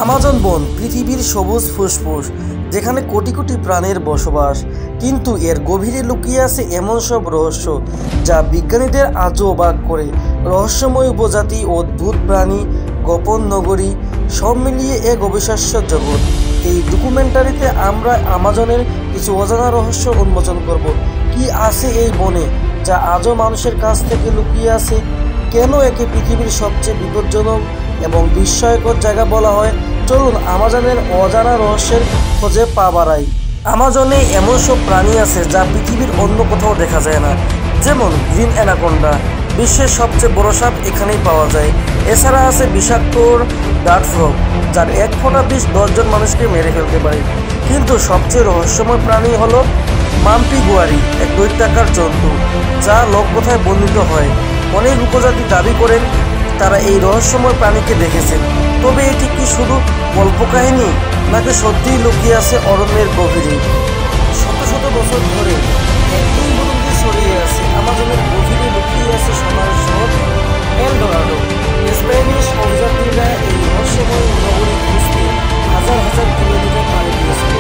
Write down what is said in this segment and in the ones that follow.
Amazon বন পৃথিবীর সবুজ ফুসফুস, যেখানে কোটি কোটি প্রাণীর বসবাস। কিন্তু এর গভীরে লুকিয়ে আছে এমন সব রহস্য যা বিজ্ঞানীদের আজও অবাক করে। রহস্যময় উপজাতি, অদ্ভুত প্রাণী, গোপন নগরী, সব মিলিয়ে এক অবিশ্বাস্য জগৎ। এই ডকুমেন্টারিতে আমরা আমাজনের কিছু অজানা রহস্য উন্মোচন করব। কি আছে এই বনে যা আজও মানুষের কাছ থেকে লুকিয়ে আছে? কেন একে পৃথিবীর সবচেয়ে বিপজ্জনক এবং বিস্ময়কর জায়গা বলা হয়? চলুন আমাজনের অজানা রহস্যের খোঁজে পা বাড়াই। আমাজনে এমন সব প্রাণী আছে যা পৃথিবীর অন্য কোথাও দেখা যায় না। যেমন গ্রিন অ্যানাকোন্ডা, বিশ্বের সবচেয়ে বড় সাপ এখানেই পাওয়া যায়। এছাড়া আছে বিষাক্ত ডার্ট ফ্রগ, যার এক ফোঁটা বিষ 10 জন মানুষকে মেরে ফেলতে পারে। কিন্তু সবচেয়ে রহস্যময় প্রাণী হলো মাম্পি গুয়ারি, এক দৈত্যাকার জন্তু যা লোককথায় বর্ণিত হয়। অনেক উপজাতি দাবি করেন তারা এই রহস্যময় প্রাণীকে দেখেছেন। তবে এটি কি শুধু কল্পকাহিনী, নাকি সত্যিই লুকিয়ে আছে অরণ্যের গভীরে? শত শত বছর ধরে একই বদন্তি ছড়িয়ে আছে। আমাজনের গভীরে লুকিয়ে আছে সোনার শহর এল ডোরাডো। স্প্যানিশ অভিযাত্রীরা এই রহস্যময় নগরী খুঁজতে হাজার হাজার কিলোমিটার পাড়ি দিয়েছিল।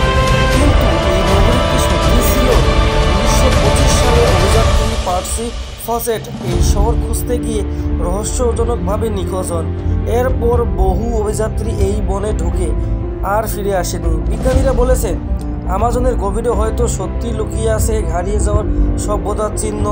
কিন্তু এই নগরী কি সত্যি ছিল? 1925 সালে অভিযাত্রী পার্সি ফসেট এই শহর খুঁজতে গিয়ে রহস্যজনকভাবে নিখোঁজ হন। এরপর বহু অভিযাত্রী এই বনে ঢুকে আর ফিরে আসেনি। বিজ্ঞানীরা বলেছেন আমাজনের গভীরে হয়তো সত্যি লুকিয়ে আছে হারিয়ে যাওয়ার সভ্যতার চিহ্ন।